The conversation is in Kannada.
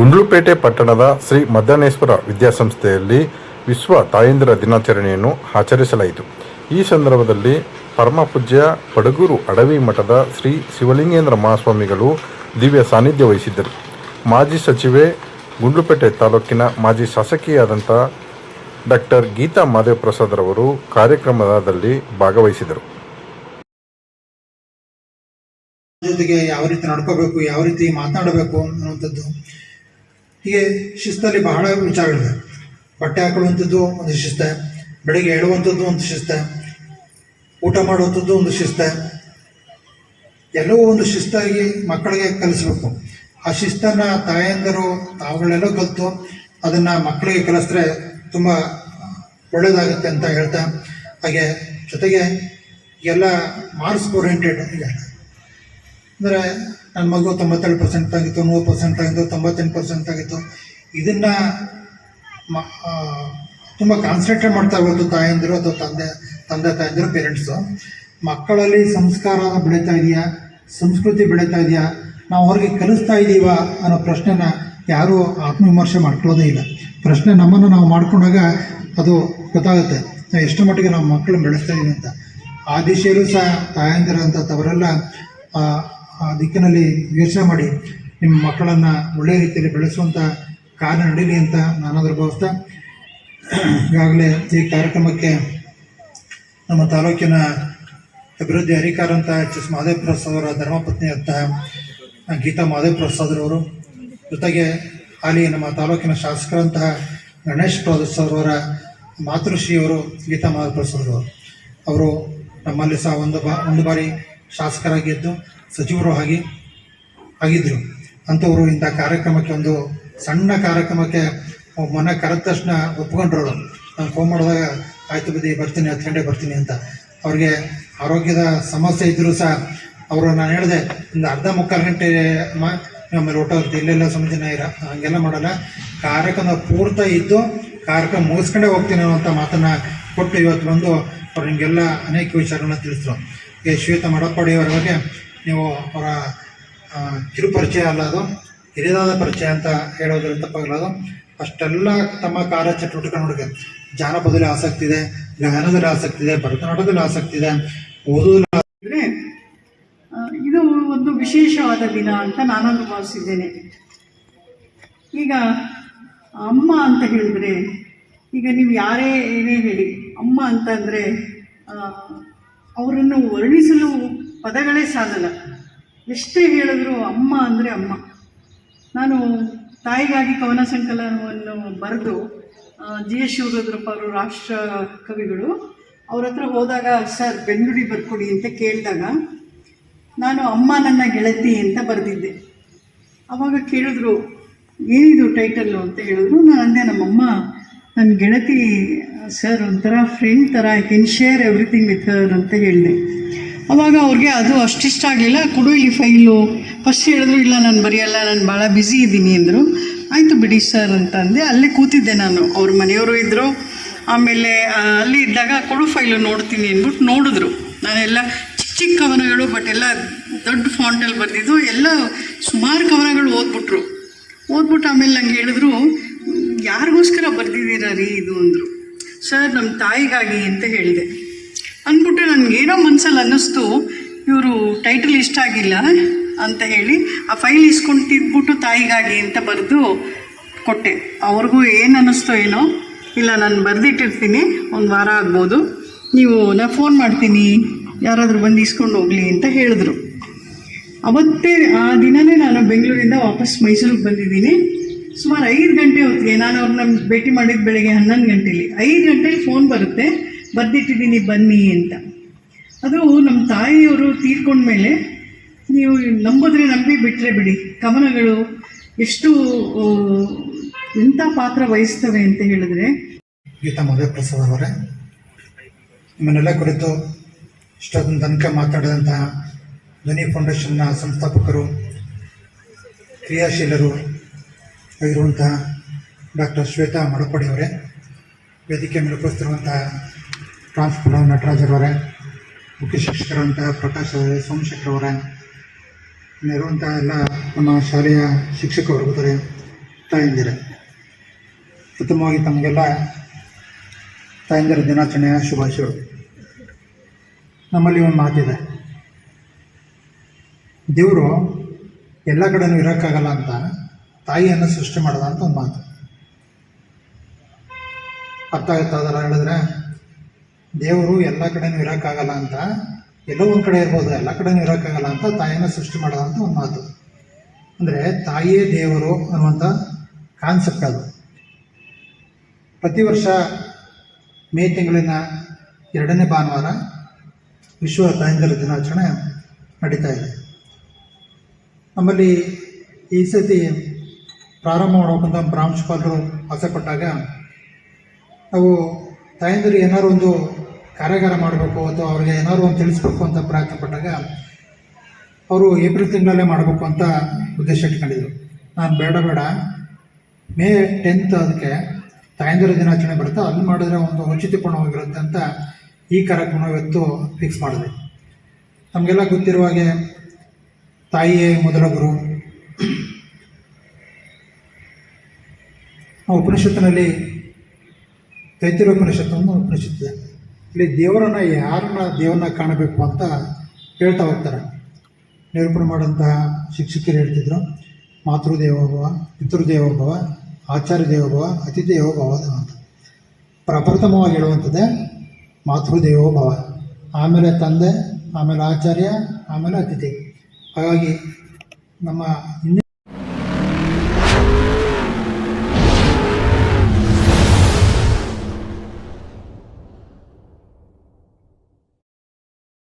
ಗುಂಡ್ಲುಪೇಟೆ ಪಟ್ಟಣದ ಶ್ರೀ ಮದ್ದನೇಶ್ವರ ವಿದ್ಯಾಸಂಸ್ಥೆಯಲ್ಲಿ ವಿಶ್ವ ತಾಯಂದಿರ ದಿನಾಚರಣೆಯನ್ನು ಆಚರಿಸಲಾಯಿತು. ಈ ಸಂದರ್ಭದಲ್ಲಿ ಪರಮಪೂಜ್ಯ ಪಡಗೂರು ಅಡವಿ ಮಠದ ಶ್ರೀ ಶಿವಲಿಂಗೇಂದ್ರ ಮಹಾಸ್ವಾಮಿಗಳು ದಿವ್ಯ ಸಾನ್ನಿಧ್ಯ ವಹಿಸಿದ್ದರು. ಮಾಜಿ ಸಚಿವೆ, ಗುಂಡ್ಲುಪೇಟೆ ತಾಲೂಕಿನ ಮಾಜಿ ಶಾಸಕಿಯಾದಂಥ ಡಾಕ್ಟರ್ ಗೀತಾ ಮಾದೇವಪ್ರಸಾದ್ ರವರು ಕಾರ್ಯಕ್ರಮದಲ್ಲಿ ಭಾಗವಹಿಸಿದರು. ಜೊತೆಗೆ ಯಾವ ರೀತಿ ನಡ್ಕೋಬೇಕು, ಯಾವ ರೀತಿ ಮಾತನಾಡಬೇಕು ಅನ್ನುವಂಥದ್ದು, ಹೀಗೆ ಶಿಸ್ತಲ್ಲಿ ಬಹಳ ವಿಚಾರಗಳಿವೆ. ಬಟ್ಟೆ ಹಾಕೊಳ್ಳುವಂಥದ್ದು ಒಂದು ಶಿಸ್ತ, ಬೆಳಿಗ್ಗೆ ಹೇಳುವಂಥದ್ದು ಒಂದು ಶಿಸ್ತ, ಊಟ ಮಾಡುವಂಥದ್ದು ಒಂದು ಶಿಸ್ತ, ಎಲ್ಲವೂ ಒಂದು ಶಿಸ್ತಾಗಿ ಮಕ್ಕಳಿಗೆ ಕಲಿಸ್ಬೇಕು. ಆ ಶಿಸ್ತನ್ನು ತಾಯಂದಿರು ತಾವುಗಳೆಲ್ಲ ಕಲಿತು ಅದನ್ನು ಮಕ್ಕಳಿಗೆ ಕಲಿಸಿದ್ರೆ ತುಂಬ ಒಳ್ಳೆಯದಾಗುತ್ತೆ ಅಂತ ಹೇಳ್ತಾ, ಹಾಗೆ ಜೊತೆಗೆ ಎಲ್ಲ ಮಾರ್ಕ್ಸ್ ಓರಿಯೆಂಟೆಡ್ ಇದೆ. ಅಂದರೆ ನನ್ನ ಮಗು 97% ಆಗಿತ್ತು, 100% ಆಗಿತ್ತು, 98% ಆಗಿತ್ತು. ಇದನ್ನು ತುಂಬ ಕಾನ್ಸಂಟ್ರೇಟ್ ಮಾಡ್ತಾ ಇವತ್ತು ತಾಯಂದಿರು ಅಥವಾ ತಂದೆ ತಾಯಂದಿರು ಪೇರೆಂಟ್ಸು. ಮಕ್ಕಳಲ್ಲಿ ಸಂಸ್ಕಾರ ಬೆಳೀತಾ ಇದೆಯಾ, ಸಂಸ್ಕೃತಿ ಬೆಳೀತಾ ಇದೆಯಾ, ನಾವು ಅವ್ರಿಗೆ ಕಲಿಸ್ತಾ ಇದ್ದೀವಾ ಅನ್ನೋ ಪ್ರಶ್ನೆನ ಯಾರೂ ಆತ್ಮವಿಮರ್ಶೆ ಮಾಡ್ಕೊಳ್ಳೋದೇ ಇಲ್ಲ. ಪ್ರಶ್ನೆ ನಮ್ಮನ್ನು ನಾವು ಮಾಡ್ಕೊಂಡಾಗ ಅದು ಗೊತ್ತಾಗುತ್ತೆ ನಾವು ಎಷ್ಟು ಮಟ್ಟಿಗೆ ನಾವು ಮಕ್ಕಳನ್ನ ಬೆಳೆಸ್ತಾ ಇದ್ದೀವಿ ಅಂತ. ಆ ದಿಶೆಯಲ್ಲೂ ಸಹ ತಾಯಂದಿರಂತ ತವರೆಲ್ಲ ಆ ದಿಕ್ಕಿನಲ್ಲಿ ಯೋಚನೆ ಮಾಡಿ ನಿಮ್ಮ ಮಕ್ಕಳನ್ನು ಒಳ್ಳೆಯ ರೀತಿಯಲ್ಲಿ ಬೆಳೆಸುವಂಥ ಕಾರ್ಯ ನಡೀಲಿ ಅಂತ ನಾನಾದರೂ ಭಾವಿಸ್ತಾ, ಈಗಾಗಲೇ ಈ ಕಾರ್ಯಕ್ರಮಕ್ಕೆ ನಮ್ಮ ತಾಲೂಕಿನ ಅಭಿವೃದ್ಧಿ ಅಧಿಕಾರ ಅಂತ ಎಚ್ ಮಾದೇವಪ್ರಸಾದ್ ಅವರ ಧರ್ಮಪತ್ನಿ ಅಂತ ಗೀತಾ ಮಾದೇವಪ್ರಸಾದ್ರವರು, ಜೊತೆಗೆ ಹಾಲಿ ನಮ್ಮ ತಾಲೂಕಿನ ಶಾಸಕರಂತಹ ಗಣೇಶ್ ಪ್ರಸಾದ್ ಅವರ ಮಾತೃಶ್ರೀಯವರು ಗೀತಾ ಮಾದೇವಪ್ರಸಾದ್ರವರು ಅವರು ನಮ್ಮಲ್ಲಿ ಸಹ ಒಂದು ಬಾರಿ ಶಾಸಕರಾಗಿದ್ದು ಸಚಿವರು ಆಗಿದ್ದರು. ಅಂಥವರು ಇಂಥ ಕಾರ್ಯಕ್ರಮಕ್ಕೆ, ಒಂದು ಸಣ್ಣ ಕಾರ್ಯಕ್ರಮಕ್ಕೆ ಮೊನ್ನೆ ಕರೆದ ತಕ್ಷಣ ಒಪ್ಕೊಂಡ್ರು. ನಾನು ಫೋನ್ ಮಾಡಿದಾಗ ಆಯಿತು ಬಿಡಿ ಬರ್ತೀನಿ, 10 ಗಂಟೆ ಬರ್ತೀನಿ ಅಂತ. ಅವ್ರಿಗೆ ಆರೋಗ್ಯದ ಸಮಸ್ಯೆ ಇದ್ದರೂ ಸಹ ಅವರು, ನಾನು ಹೇಳಿದೆ ಒಂದು ಅರ್ಧ ಮುಕ್ಕಾಲು ಗಂಟೆ ನಮ್ಮಲ್ಲಿ ಊಟ ಇರುತ್ತೆ, ಇಲ್ಲೆಲ್ಲ ಸಮಜನ ಹಂಗೆಲ್ಲ ಮಾಡಲ್ಲ, ಕಾರ್ಯಕ್ರಮ ಪೂರ್ತ ಇದ್ದು ಕಾರ್ಯಕ್ರಮ ಮುಗಿಸ್ಕೊಂಡೇ ಹೋಗ್ತೀನಿ ಅನ್ನೋಂಥ ಮಾತನ್ನು ಕೊಟ್ಟು ಇವತ್ತು ಬಂದು ಅವ್ರು ನಿಮಗೆಲ್ಲ ಅನೇಕ ವಿಚಾರಗಳನ್ನ ತಿಳಿಸಿದ್ರು. ಈ ಶ್ವೇತಾ ಮಡಪ್ಪಾಡಿಯವರ ಬಗ್ಗೆ ನೀವು ಅವರ ಕಿರುಪರಿಚಯ ಅಲ್ಲ, ಅದು ಹಿರಿದಾದ ಪರಿಚಯ ಅಂತ ಹೇಳೋದ್ರ ತಪ್ಪಾಗಲ್ಲ. ಅಷ್ಟೆಲ್ಲ ತಮ್ಮ ಕಾರ್ಯಚಟುವಟಿಕೆ ಜಾನಪದದಲ್ಲಿ ಆಸಕ್ತಿ ಇದೆ, ಗಾಯನದಲ್ಲಿ ಆಸಕ್ತಿ ಇದೆ, ಭರತನಾಟ್ಯದಲ್ಲಿ ಆಸಕ್ತಿ ಇದೆ, ಓದುವುದಿಲ್ಲ. ಇದು ಒಂದು ವಿಶೇಷವಾದ ದಿನ ಅಂತ ನಾನಂದು ಭಾವಿಸಿದ್ದೇನೆ. ಈಗ ಅಮ್ಮ ಅಂತ ಹೇಳಿದರೆ, ಈಗ ನೀವು ಯಾರೇ ಏನೇ ಹೇಳಿ ಅಮ್ಮ ಅಂತಂದರೆ ಅವರನ್ನು ವರ್ಣಿಸಲು ಪದಗಳೇ ಸಾಲಲ್ಲ. ಎಷ್ಟೇ ಹೇಳಿದ್ರು ಅಮ್ಮ ಅಂದರೆ ಅಮ್ಮ. ನಾನು ತಾಯಿಗಾಗಿ ಕವನ ಸಂಕಲನವನ್ನು ಬರೆದು GS ಶಿವರುದ್ರಪ್ಪ ಅವರು ರಾಷ್ಟ್ರ ಕವಿಗಳು ಅವ್ರ ಹತ್ರ ಹೋದಾಗ, ಸರ್ ಬೆಂಗಳೂರಿಗೆ ಬರ್ಕೊಡಿ ಅಂತ ಕೇಳಿದಾಗ ನಾನು ಅಮ್ಮ ನನ್ನ ಗೆಳತಿ ಅಂತ ಬರೆದಿದ್ದೆ. ಆವಾಗ ಕೇಳಿದ್ರು ಏನಿದು ಟೈಟಲ್ಲು ಅಂತ ಹೇಳಿದ್ರು. ನಾನು ಅಂದೆ ನಮ್ಮಮ್ಮ ನನ್ನ ಗೆಳತಿ ಸರ್, ಒಂಥರ ಫ್ರೆಂಡ್ ಥರ, I can share everything with her ಅಂತ ಹೇಳಿದೆ. ಆವಾಗ ಅವ್ರಿಗೆ ಅದು ಅಷ್ಟಿಷ್ಟ ಆಗಲಿಲ್ಲ. ಕೊಡು ಇಲ್ಲಿ ಫೈಲು. ಫಸ್ಟ್ ಹೇಳಿದ್ರು ಇಲ್ಲ ನಾನು ಬರೆಯಲ್ಲ, ನಾನು ಭಾಳ ಬ್ಯುಸಿ ಇದ್ದೀನಿ ಅಂದರು. ಆಯಿತು ಬಿಡಿ ಸರ್ ಅಂತ ಅಂದೆ. ಅಲ್ಲೇ ಕೂತಿದ್ದೆ ನಾನು, ಅವ್ರ ಮನೆಯವರು ಇದ್ದರು. ಆಮೇಲೆ ಅಲ್ಲಿ ಇದ್ದಾಗ ಕೊಡು ಫೈಲು ನೋಡ್ತೀನಿ ಅಂದ್ಬಿಟ್ಟು ನೋಡಿದ್ರು. ನಾನೆಲ್ಲ ಚಿಕ್ಕ ಚಿಕ್ಕ ಕವನಗಳು, ಬಟ್ ಎಲ್ಲ ದೊಡ್ಡ ಫಾಂಟಲ್ಲಿ ಬರೆದಿದ್ದು, ಎಲ್ಲ ಸುಮಾರು ಕವನಗಳು ಓದ್ಬಿಟ್ರು. ಆಮೇಲೆ ನಂಗೆ ಹೇಳಿದ್ರು, ಯಾರಿಗೋಸ್ಕರ ಬರೆದಿದ್ದೀರ ರೀ ಇದು ಅಂದರು. ಸರ್ ನಮ್ಮ ತಾಯಿಗಾಗಿ ಅಂತ ಹೇಳಿದೆ. ಅಂದ್ಬಿಟ್ಟು ನನಗೇನೋ ಮನಸ್ಸಲ್ಲಿ ಅನ್ನಿಸ್ತು, ಇವರು ಟೈಟಲ್ ಇಷ್ಟ ಆಗಿಲ್ಲ ಅಂತ ಹೇಳಿ ಆ ಫೈಲ್ ಇಸ್ಕೊಂಡು ತಿದ್ಬಿಟ್ಟು ತಾಯಿಗಾಗಿ ಅಂತ ಬರೆದು ಕೊಟ್ಟೆ. ಅವ್ರಿಗೂ ಏನು ಅನ್ನಿಸ್ತೋ ಏನೋ, ಇಲ್ಲ ನಾನು ಬರೆದಿಟ್ಟಿರ್ತೀನಿ, ಒಂದು ವಾರ ಆಗ್ಬೋದು, ನೀವು ನಾನು ಫೋನ್ ಮಾಡ್ತೀನಿ, ಯಾರಾದರೂ ಬಂದು ಇಸ್ಕೊಂಡು ಹೋಗಲಿ ಅಂತ ಹೇಳಿದ್ರು. ಅವತ್ತೇ ಆ ದಿನವೇ ನಾನು ಬೆಂಗಳೂರಿಂದ ವಾಪಸ್ ಮೈಸೂರಿಗೆ ಬಂದಿದ್ದೀನಿ. ಸುಮಾರು 5 ಗಂಟೆ ಹೊತ್ತಿಗೆ, ನಾನು ಅವ್ರನ್ನ ಭೇಟಿ ಮಾಡಿದ ಬೆಳಗ್ಗೆ 11 ಗಂಟೆಲಿ, 5 ಗಂಟೆಲಿ ಫೋನ್ ಬರುತ್ತೆ, ಬರೆದಿಟ್ಟಿದ್ದೀನಿ ಬನ್ನಿ ಅಂತ. ಅದು ನಮ್ಮ ತಾಯಿಯವರು ತೀರ್ಕೊಂಡ್ಮೇಲೆ, ನೀವು ನಂಬಿದ್ರೆ ನಂಬಿ, ಬಿಟ್ಟರೆ ಬಿಡಿ, ಕವನಗಳು ಎಷ್ಟು ಎಂಥ ಪಾತ್ರ ವಹಿಸ್ತವೆ ಅಂತ ಹೇಳಿದ್ರೆ. ಗೀತಾ ಮಾದೇವಪ್ರಸಾದ್ ಅವರೇ, ನಿಮ್ಮನ್ನೆಲ್ಲ ಕುರಿತು ಇಷ್ಟೊಂದು ತನಕ ಮಾತಾಡಿದಂತಹ ಧ್ವನಿ ಫೌಂಡೇಶನ್ನ ಸಂಸ್ಥಾಪಕರು, ಕ್ರಿಯಾಶೀಲರು ಆಗಿರುವಂತಹ ಡಾಕ್ಟರ್ ಶ್ವೇತಾ ಮಡಪ್ಪಾಡಿಯವರೇ, ವೇದಿಕೆ ಮೇಲೆ ಉಪಸ್ಥಿತಿರುವಂತಹ ಟ್ರಾನ್ಸ್ಪೋರ್ಟ್ ನಟರಾಜರವರೇ, ಮುಖ್ಯ ಶಿಕ್ಷಕರಂತಹ ಪ್ರಕಾಶ್ ಅವರೇ, ಸೋಮಶೇಖರ್ ಅವರೇ, ಇರುವಂತಹ ಎಲ್ಲ ನಮ್ಮ ಶಾಲೆಯ ಶಿಕ್ಷಕ ವರ್ಗದವರೇ, ತಾಯಂದಿರೇ, ಪ್ರಥಮವಾಗಿ ತಮಗೆಲ್ಲ ತಾಯಂದಿರ ದಿನಾಚರಣೆಯ ಶುಭಾಶಯಗಳು. ನಮ್ಮಲ್ಲಿ ಒಂದು ಮಾತಿದೆ, ದೇವರು ಎಲ್ಲ ಕಡೆನೂ ಇರೋಕ್ಕಾಗಲ್ಲ ಅಂತ ತಾಯಿಯನ್ನು ಸೃಷ್ಟಿ ಮಾಡೋದ ಅಂತ ಒಂದು ಮಾತು. ಅರ್ಥ ಆಗುತ್ತಾ ಅದರ ಹೇಳಿದ್ರೆ, ದೇವರು ಎಲ್ಲ ಕಡೆನೂ ಇರೋಕ್ಕಾಗಲ್ಲ ಅಂತ, ಎಲ್ಲೋ ಒಂದು ಕಡೆ ಇರ್ಬೋದು, ಎಲ್ಲ ಕಡೆನೂ ಇರೋಕ್ಕಾಗಲ್ಲ ಅಂತ ತಾಯಿಯನ್ನು ಸೃಷ್ಟಿ ಮಾಡೋದ ಅಂತ ಒಂದು ಮಾತು. ಅಂದರೆ ತಾಯಿಯೇ ದೇವರು ಅನ್ನುವಂಥ ಕಾನ್ಸೆಪ್ಟ್ ಅದು. ಪ್ರತಿ ವರ್ಷ ಮೇ ತಿಂಗಳಿನ 2ನೇ ಭಾನುವಾರ ವಿಶ್ವ ತಾಯಂದಿರ ದಿನಾಚರಣೆ ನಡೀತಾ ಇದೆ. ನಮ್ಮಲ್ಲಿ ಈ ಸತಿ ಪ್ರಾರಂಭ ಮಾಡೋಕ್ಕಂತ ಪ್ರಾಂಶುಪಾಲರು ಆಸೆಪಟ್ಟಾಗ ನಾವು ತಾಯಂದಿರಿಗೆ ಏನಾದ್ರು ಒಂದು ಕಾರ್ಯಾಗಾರ ಮಾಡಬೇಕು ಅಥವಾ ಅವ್ರಿಗೆ ಏನಾದ್ರು ಒಂದು ತಿಳಿಸ್ಬೇಕು ಅಂತ ಪ್ರಯತ್ನ ಪಟ್ಟಾಗ ಅವರು ಏಪ್ರಿಲ್ ತಿಂಗಳಲ್ಲೇ ಮಾಡಬೇಕು ಅಂತ ಉದ್ದೇಶ ಇಟ್ಕೊಂಡಿದ್ರು. ನಾನು ಬೇಡ ಮೇ 10th ಅದಕ್ಕೆ ತಾಯಂದಿರ ದಿನಾಚರಣೆ ಬರುತ್ತೆ, ಅಲ್ಲಿ ಮಾಡಿದ್ರೆ ಒಂದು ಔಚಿತ್ಯಪೂರ್ಣವಾಗಿರುತ್ತೆ ಅಂತ ಈ ಕಾರ್ಯಕ್ರಮ ಇವತ್ತು ಫಿಕ್ಸ್ ಮಾಡಿದೆ. ನಮಗೆಲ್ಲ ಗೊತ್ತಿರುವ ಹಾಗೆ ತಾಯಿಯೇ ಮೊದಲ ಗುರು. ಆ ಉಪನಿಷತ್ತಿನಲ್ಲಿ ತೈತಿರೀಯ ಉಪನಿಷತ್ತು ಒಂದು ಉಪನಿಷತ್ತಿದೆ. ಇಲ್ಲಿ ದೇವರನ್ನ ಕಾಣಬೇಕು ಅಂತ ಹೇಳ್ತಾ ಹೋಗ್ತಾರೆ. ನಿರೂಪಣೆ ಮಾಡೋಂತಹ ಶಿಕ್ಷಕರು ಹೇಳ್ತಿದ್ರು, ಮಾತೃದೇವೋಭವ, ಪಿತೃದೇವೋಭವ, ಆಚಾರ್ಯ ದೇವೋಭವ, ಅತಿಥಿ ದೇವೋಭವ ಅಂತ. ಪ್ರಪ್ರಥಮವಾಗಿ ಹೇಳುವಂಥದ್ದೇ ಮಾತೃದೇವೋಭವ, ಆಮೇಲೆ ತಂದೆ, ಆಮೇಲೆ ಆಚಾರ್ಯ, ಆಮೇಲೆ ಅತಿಥಿ. ಹಾಗಾಗಿ ನಮ್ಮ